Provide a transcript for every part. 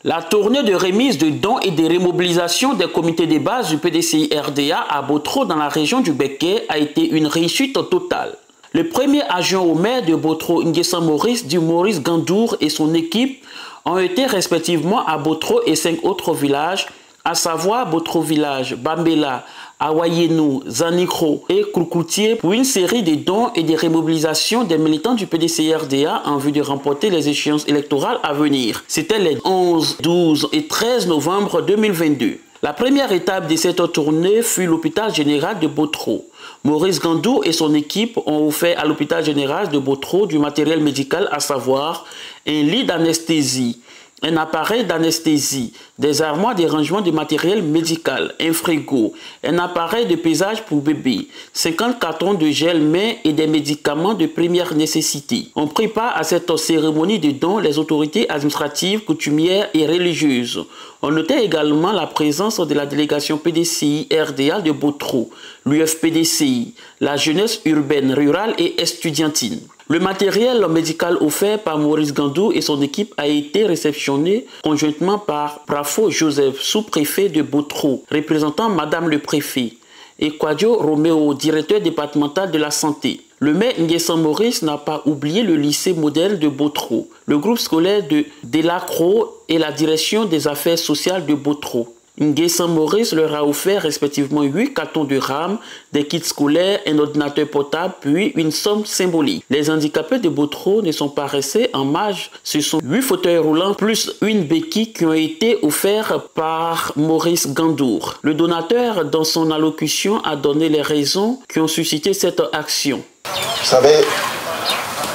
La tournée de remise de dons et de remobilisation des comités de base du PDCI-RDA à Botro dans la région du Béquet a été une réussite totale. Le premier adjoint au maire de Botro, Nguessan Maurice, du Maurice Gandour et son équipe ont été respectivement à Botro et 5 autres villages, à savoir Botro Village, Bambela, Awayenou, Zanikro et Koukoutier pour une série de dons et de remobilisations des militants du PDCI-RDA en vue de remporter les échéances électorales à venir. C'était les 11, 12 et 13 novembre 2022. La première étape de cette tournée fut l'hôpital général de Botro. Maurice Gandour et son équipe ont offert à l'hôpital général de Botro du matériel médical, à savoir un lit d'anesthésie, un appareil d'anesthésie, des armoires de rangement de matériel médical, un frigo, un appareil de pesage pour bébé, 50 cartons de gel main et des médicaments de première nécessité. On prit part à cette cérémonie de dons les autorités administratives, coutumières et religieuses. On notait également la présence de la délégation PDCI-RDA de Botro, l'UFPDCI, la jeunesse urbaine, rurale et estudiantine. Le matériel médical offert par Maurice Gandour et son équipe a été réceptionné conjointement par Brafo Joseph, sous-préfet de Botro, représentant Madame le Préfet, et Quadio Roméo, directeur départemental de la santé. Le maire Nguessan Maurice n'a pas oublié le lycée modèle de Botro, le groupe scolaire de Delacro et la direction des affaires sociales de Botro. Nguessan Maurice leur a offert respectivement 8 cartons de rames, des kits scolaires, un ordinateur portable, puis une somme symbolique. Les handicapés de Botro ne sont pas restés en marge. Ce sont 8 fauteuils roulants plus une béquille qui ont été offerts par Maurice Gandour. Le donateur, dans son allocution, a donné les raisons qui ont suscité cette action. Vous savez,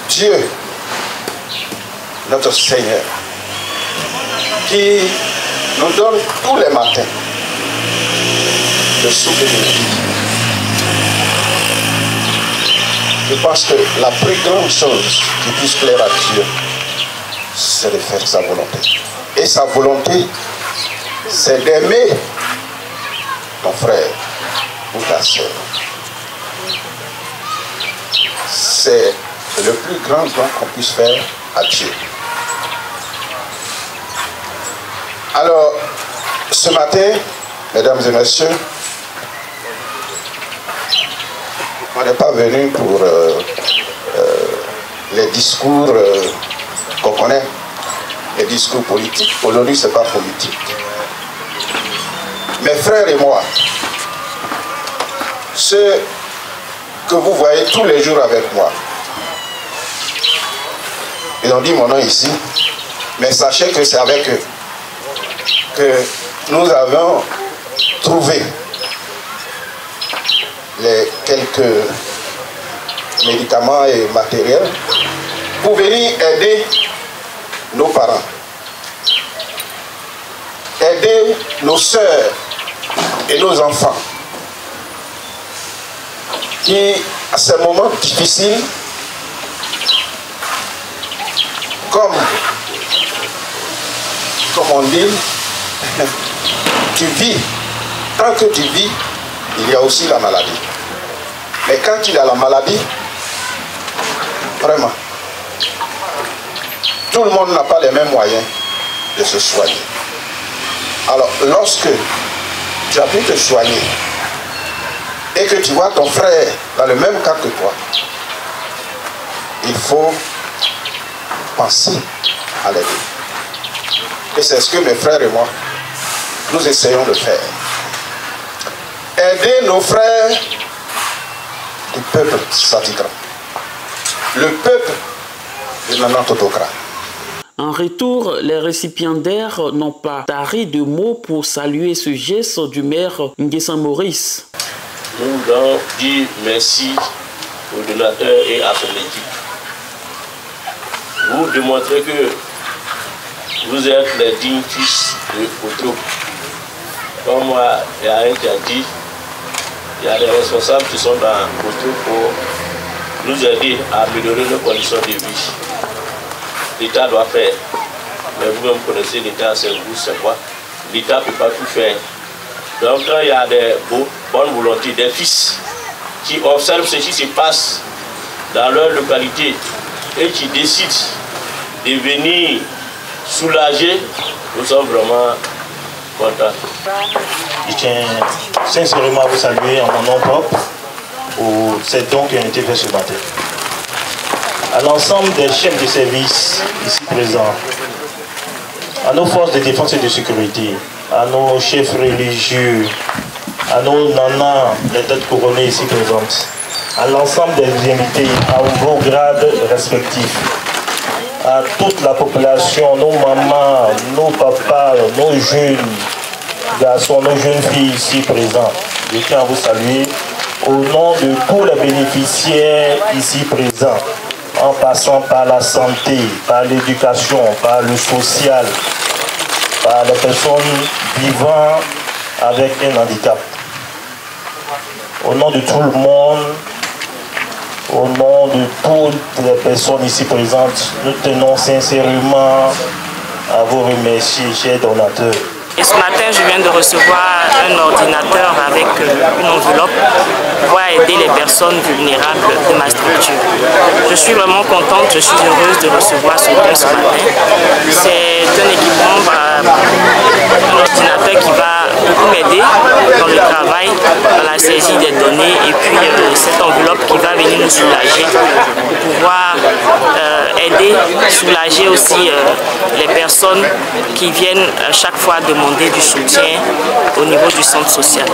Dieu, notre Seigneur, qui nous donne tous les matins le souffle de vie. Je pense que la plus grande chose qui puisse plaire à Dieu, c'est de faire sa volonté. Et sa volonté, c'est d'aimer ton frère ou ta soeur. C'est le plus grand don qu'on puisse faire à Dieu. Alors, ce matin, mesdames et messieurs, on n'est pas venu pour les discours qu'on connaît, les discours politiques. Aujourd'hui, ce n'est pas politique. Mes frères et moi, ceux que vous voyez tous les jours avec moi, ils ont dit mon nom ici, mais sachez que c'est avec eux que nous avons trouvé les quelques médicaments et matériels pour venir aider nos parents, aider nos sœurs et nos enfants qui, à ces moments difficiles, comme on dit, tu vis. Tant que tu vis, il y a aussi la maladie. Mais quand il y a la maladie, vraiment, tout le monde n'a pas les mêmes moyens de se soigner. Alors, lorsque tu as pu te soigner et que tu vois ton frère dans le même cas que toi, il faut penser à l'aider. Et c'est ce que mes frères et moi, nous essayons de faire. Aider nos frères du peuple Satigra, le peuple de Nana Totokra. En retour, les récipiendaires n'ont pas tari de mots pour saluer ce geste du maire Nguessan Maurice. Nous voulons dire merci au donateur et à son équipe. Vous démontrez que vous êtes les dignes fils de Botro. Comme moi, il y a un qui a dit, il y a des responsables qui sont dans Botro pour nous aider à améliorer nos conditions de vie. L'État doit faire. Mais vous-même connaissez l'État, c'est vous, c'est quoi. L'État ne peut pas tout faire. Donc quand il y a des bonnes volontés, des fils qui observent ce qui se passe dans leur localité et qui décident de venir soulagés, nous sommes vraiment contents. Je tiens sincèrement à vous saluer en mon nom propre pour ces dons qui ont été faits ce matin. À l'ensemble des chefs de service ici présents, à nos forces de défense et de sécurité, à nos chefs religieux, à nos nanas, les têtes couronnées ici présentes, à l'ensemble des invités, à vos grades respectifs, à toute la population, nos mamans, nos papas, nos jeunes garçons, nos jeunes filles ici présents. Je tiens à vous saluer au nom de tous les bénéficiaires ici présents, en passant par la santé, par l'éducation, par le social, par les personnes vivant avec un handicap. Au nom de tout le monde, au nom de toutes les personnes ici présentes, nous tenons sincèrement à vous remercier, chers donateurs. Et ce matin, je viens de recevoir un ordinateur avec une enveloppe pour pouvoir aider les personnes vulnérables de ma structure. Je suis vraiment contente, je suis heureuse de recevoir ce don ce matin. C'est un équipement, un ordinateur qui va beaucoup m'aider dans le travail, dans la saisie des données et puis cette enveloppe qui va venir nous soulager pour pouvoir aider, soulager aussi les personnes qui viennent chaque fois demander du soutien au niveau du centre social.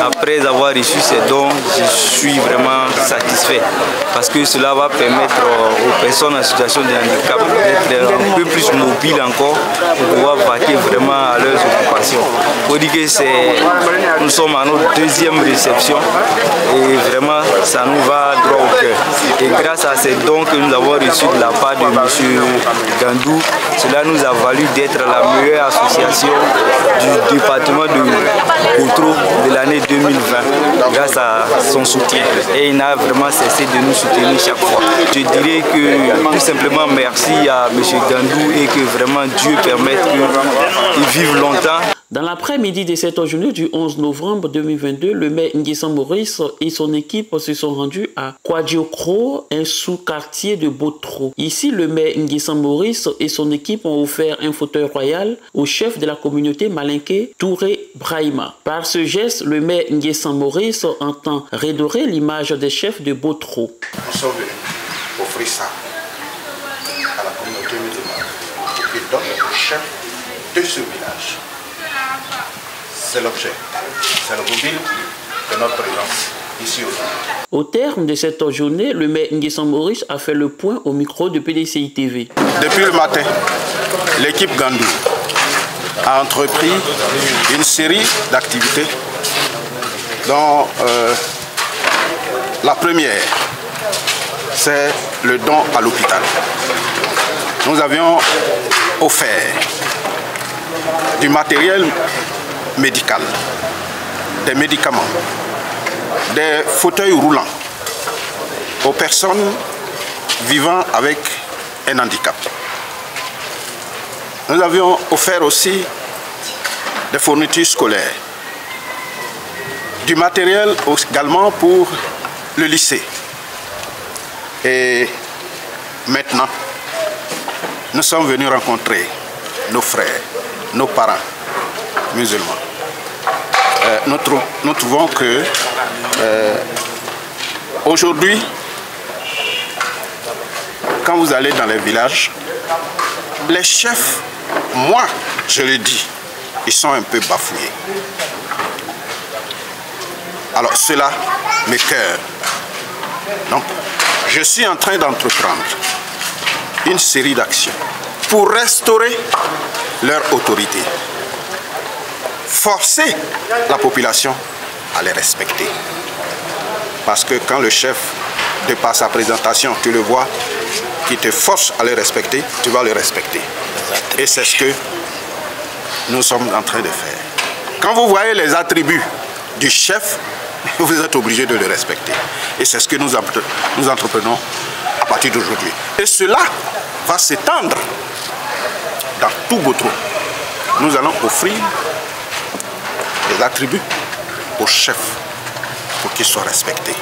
Après avoir reçu ces dons, je suis vraiment satisfait parce que cela va permettre aux personnes en situation de handicap d'être un peu plus mobiles encore pour pouvoir vaquer vraiment à leurs occupations. Il faut dire que nous sommes à notre deuxième réception et vraiment ça nous va droit au cœur. Et grâce à ces dons que nous avons reçus de la part de M. Gandou, cela nous a valu d'être la meilleure association du département de Botro de l'année 2020 grâce à son soutien. Et il n'a vraiment cessé de nous soutenir chaque fois. Je dirais que tout simplement merci à M. Gandou et que vraiment Dieu permette qu'il vive longtemps. Dans l'après-midi de cette journée du 11 novembre 2022, le maire Nguessan Maurice et son équipe se sont rendus à Kwadiokro, un sous-quartier de Botro. Ici, le maire Nguessan Maurice et son équipe ont offert un fauteuil royal au chef de la communauté malinké, Touré Brahima. Par ce geste, le maire Nguessan Maurice entend redorer l'image des chefs de Botro. Nous sommes venus offrir ça à la communauté musulmane pour qu'il donne le chef de ce village. C'est l'objet, c'est le mobile de notre présence ici aujourd'hui. Au terme de cette journée, le maire Nguessan Maurice a fait le point au micro de PDCI TV. Depuis le matin, l'équipe Gandou a entrepris une série d'activités dont la première, c'est le don à l'hôpital. Nous avions offert du matériel médical, des médicaments, des fauteuils roulants aux personnes vivant avec un handicap. Nous avions offert aussi des fournitures scolaires, du matériel également pour le lycée. Et maintenant, nous sommes venus rencontrer nos frères, nos parents musulmans. Nous trouvons que aujourd'hui, quand vous allez dans les villages, les chefs, moi je le dis, ils sont un peu bafouillés. Alors cela m'écoeure. Donc je suis en train d'entreprendre une série d'actions pour restaurer leur autorité. Forcer la population à les respecter. Parce que quand le chef, de par sa présentation, tu le vois, qui te force à les respecter, tu vas les respecter. Et c'est ce que nous sommes en train de faire. Quand vous voyez les attributs du chef, vous êtes obligé de le respecter. Et c'est ce que nous entreprenons à partir d'aujourd'hui. Et cela va s'étendre dans tout Botro. Nous allons offrir des attributs au chef pour qu'il soit respecté.